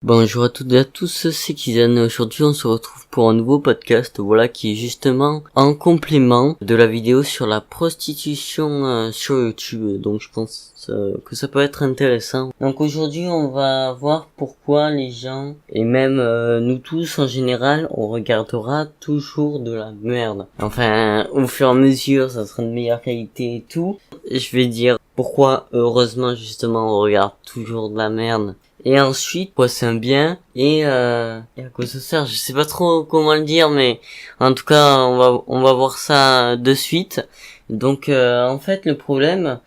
Bonjour à toutes et à tous, c'est Kizan. Aujourd'hui on se retrouve pour un nouveau podcast, qui est justement en complément de la vidéo sur la prostitution sur YouTube. Donc je pense que ça peut être intéressant. Donc aujourd'hui on va voir pourquoi les gens, et même nous tous en général, on regardera toujours de la merde. Enfin, au fur et à mesure ça sera de meilleure qualité et tout. Je vais dire pourquoi heureusement justement on regarde toujours de la merde. Et ensuite, quoi, c'est un bien, et à quoi ça sert, je sais pas trop comment le dire, mais en tout cas, on va voir ça de suite. Donc, en fait, le problème,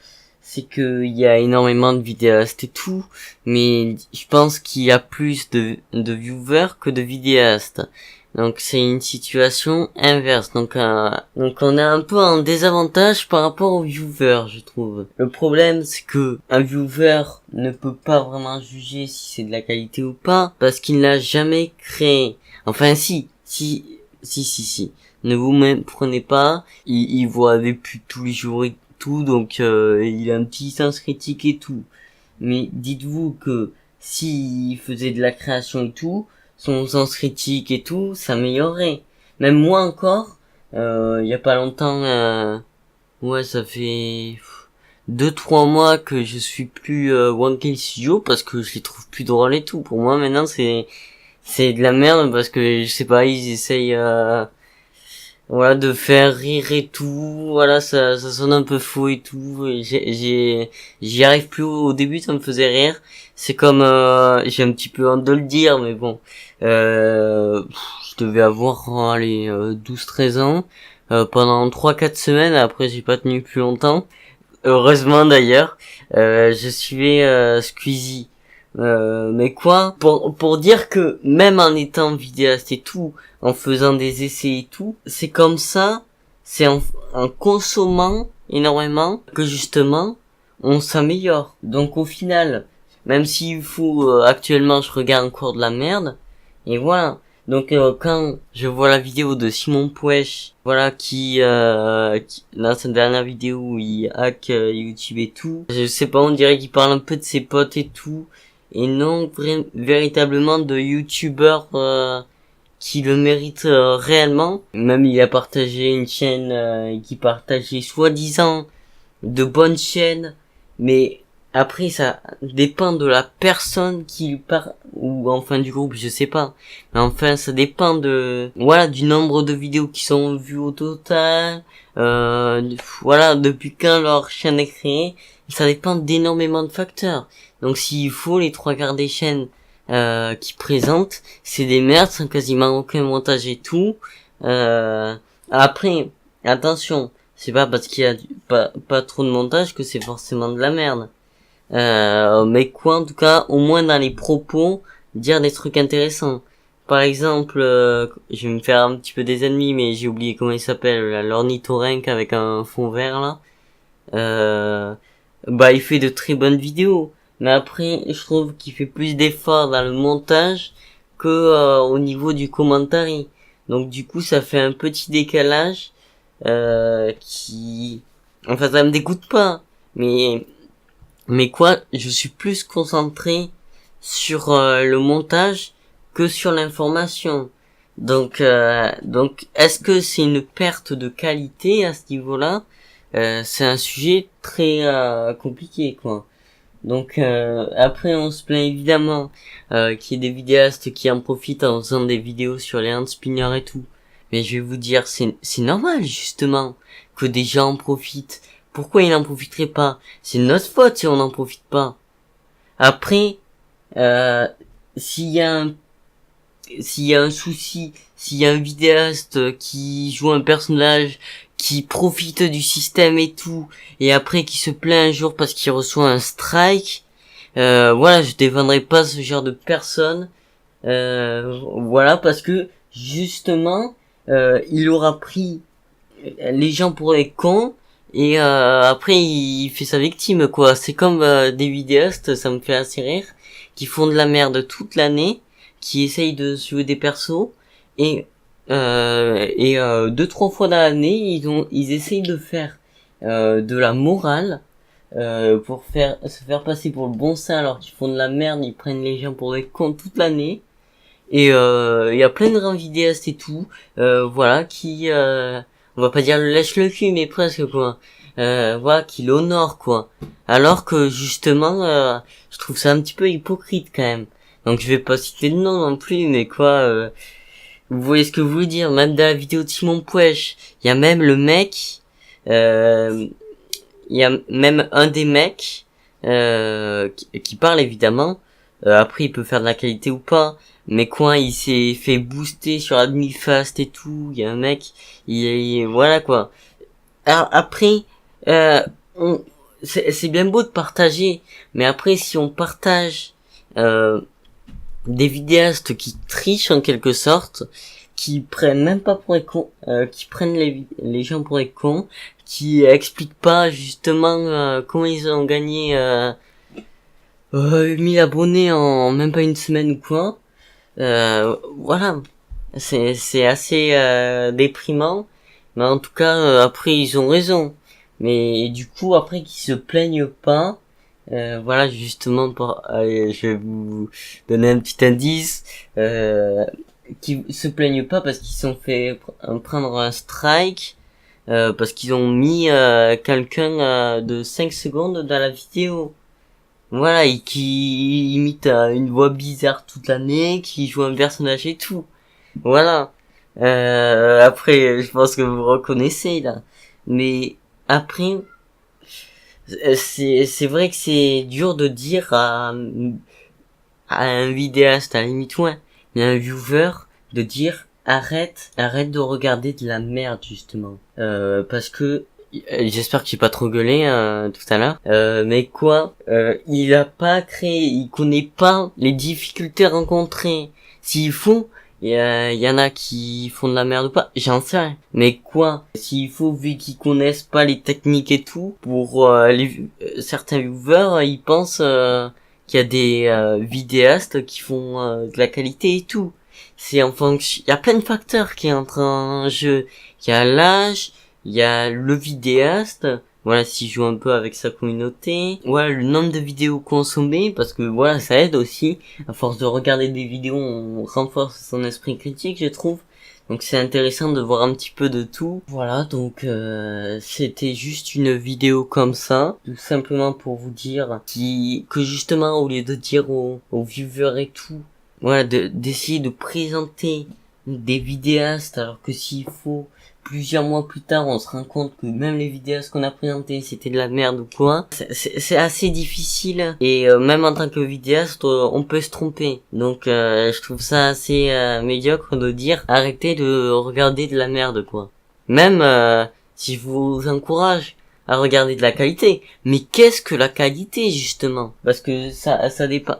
c'est que il y a énormément de vidéastes et tout, mais je pense qu'il y a plus de viewers que de vidéastes. Donc c'est une situation inverse. Donc on est un peu en désavantage par rapport aux viewers, je trouve. Le problème c'est que un viewer ne peut pas vraiment juger si c'est de la qualité ou pas parce qu'il n'a jamais créé. Enfin si. Ne vous méprenez pas, il voit des pubs tous les jours et tout, donc il a un petit sens critique et tout. Mais dites-vous que s'il faisait de la création et tout, son sens critique et tout s'améliorerait. Même moi encore, il y a pas longtemps, ça fait 2-3 mois que je suis plus One Kill Studio parce que je les trouve plus drôles et tout. Pour moi maintenant c'est de la merde parce que je sais pas, ils essayent de faire rire et tout, ça sonne un peu faux et tout, et j'y arrive plus. Au début ça me faisait rire, c'est comme, j'ai un petit peu honte de le dire, mais bon, je devais avoir, 12-13 ans, pendant 3-4 semaines, après j'ai pas tenu plus longtemps, heureusement d'ailleurs, je suivais, Squeezie. Mais quoi, pour dire que même en étant vidéaste et tout, en faisant des essais et tout, c'est comme ça, c'est en consommant énormément que justement on s'améliore. Donc au final, même s'il faut, actuellement je regarde encore de la merde, et voilà. Donc quand je vois la vidéo de Simon Puech, qui dans sa dernière vidéo où il hack YouTube et tout, je sais pas, on dirait qu'il parle un peu de ses potes et tout, et non véritablement de youtubeurs qui le méritent réellement. Même il a partagé une chaîne qui partageait soi-disant de bonnes chaînes, mais après ça dépend de la personne qui parle, ou enfin du groupe, je sais pas, mais enfin ça dépend du nombre de vidéos qui sont vues au total, depuis quand leur chaîne est créée. Ça dépend d'énormément de facteurs. Donc s'il faut, les trois quarts des chaînes qui présentent, c'est des merdes sans quasiment aucun montage et tout. Après, attention, c'est pas parce qu'il y a pas trop de montage que c'est forcément de la merde. Mais quoi, en tout cas, au moins dans les propos, dire des trucs intéressants. Par exemple, je vais me faire un petit peu des ennemis, mais j'ai oublié comment il s'appelle, l'ornithorynque avec un fond vert là. Il fait de très bonnes vidéos, mais après je trouve qu'il fait plus d'efforts dans le montage que au niveau du commentaire. Donc du coup ça fait un petit décalage qui, enfin, ça me dégoûte pas, mais quoi, je suis plus concentré sur le montage que sur l'information. Donc est-ce que c'est une perte de qualité à ce niveau-là? C'est un sujet très compliqué, quoi. Donc après on se plaint évidemment qu'il y ait des vidéastes qui en profitent en faisant des vidéos sur les hand spinners et tout. Mais je vais vous dire, c'est normal justement que des gens en profitent. Pourquoi ils n'en profiteraient pas? C'est notre faute si on n'en profite pas. Après, s'il y a un souci, s'il y a un vidéaste qui joue un personnage qui profite du système et tout, et après qui se plaint un jour parce qu'il reçoit un strike, je défendrai pas ce genre de personne, parce que justement il aura pris les gens pour les cons, et après il fait sa victime, quoi. C'est comme des vidéastes, ça me fait assez rire, qui font de la merde toute l'année, qui essayent de suivre des persos, et 2-3 fois dans l'année ils essayent de faire de la morale pour se faire passer pour le bon saint alors qu'ils font de la merde, ils prennent les gens pour des cons toute l'année. Et il y a plein de grands vidéastes et tout, voilà, qui, on va pas dire le lèche le cul, mais presque quoi. Voilà, qui l'honore quoi. Alors que justement, je trouve ça un petit peu hypocrite quand même. Donc je vais pas citer de nom non plus, mais quoi, vous voyez ce que je veux dire. Même dans la vidéo de Simon Puech, il y a même le mec, il y a même un des mecs qui parle évidemment. Après, il peut faire de la qualité ou pas. Mais quoi, il s'est fait booster sur AdmiFast et tout. Il y a un mec, voilà quoi. Alors après, euh, c'est bien beau de partager, mais après si on partage des vidéastes qui trichent en quelque sorte, qui prennent même pas pour les cons, qui prennent les gens pour les cons, qui expliquent pas justement comment ils ont gagné 1000 abonnés en même pas une semaine ou quoi. Voilà, c'est assez déprimant, mais en tout cas après ils ont raison. Mais du coup après qu'ils se plaignent pas, voilà justement je vais vous donner un petit indice, qui se plaignent pas parce qu'ils se sont fait prendre un strike, parce qu'ils ont mis quelqu'un de 5 secondes dans la vidéo. Voilà, et qui imite une voix bizarre toute l'année, qui joue un personnage et tout. Voilà. Après, je pense que vous reconnaissez là. Mais après, c'est vrai que c'est dur de dire à un vidéaste, à la limite, ouais, mais à un viewer, de dire arrête de regarder de la merde justement. Parce que j'espère que j'ai pas trop gueulé tout à l'heure. Mais quoi, il a pas créé, il connaît pas les difficultés rencontrées. S'il faut, il y en a qui font de la merde ou pas, j'en sais rien. Mais quoi, s'il faut, vu qu'ils connaissent pas les techniques et tout, pour certains viewers, ils pensent qu'il y a des vidéastes qui font de la qualité et tout. C'est en fonction, il y a plein de facteurs qui entrent en jeu. Il y a l'âge, il y a le vidéaste, voilà, s'il joue un peu avec sa communauté, voilà, le nombre de vidéos consommées, parce que voilà, ça aide aussi, à force de regarder des vidéos, on renforce son esprit critique, je trouve. Donc c'est intéressant de voir un petit peu de tout. Voilà, donc c'était juste une vidéo comme ça, tout simplement pour vous dire que justement, au lieu de dire aux viewers et tout, voilà, d'essayer de présenter des vidéastes, alors que s'il faut, plusieurs mois plus tard, on se rend compte que même les vidéastes qu'on a présentées, c'était de la merde ou quoi. C'est assez difficile. Et même en tant que vidéaste, on peut se tromper. Donc je trouve ça assez médiocre de dire arrêtez de regarder de la merde, quoi. Même si je vous encourage à regarder de la qualité. Mais qu'est-ce que la qualité, justement? Parce que ça dépend,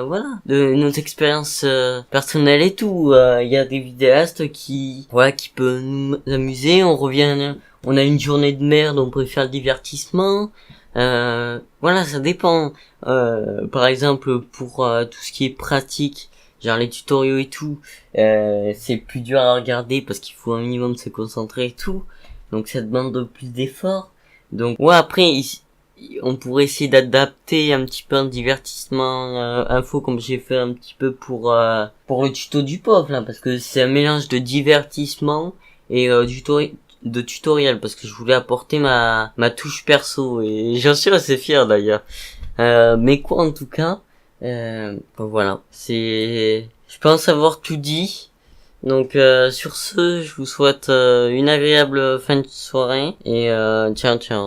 voilà, de nos expériences personnelles et tout. Il y a des vidéastes qui peuvent nous amuser. On a une journée de merde, on préfère le divertissement. Voilà, ça dépend. Par exemple, pour tout ce qui est pratique, genre les tutoriaux et tout, c'est plus dur à regarder parce qu'il faut un minimum se concentrer et tout. Donc ça demande plus d'efforts. Donc ouais, après on pourrait essayer d'adapter un petit peu un divertissement info comme j'ai fait un petit peu pour le tuto du pauvre là, parce que c'est un mélange de divertissement et de tutoriel, parce que je voulais apporter ma touche perso et j'en suis assez fier d'ailleurs. Mais quoi, en tout cas, voilà, je pense avoir tout dit. Donc sur ce, je vous souhaite une agréable fin de soirée et ciao ciao.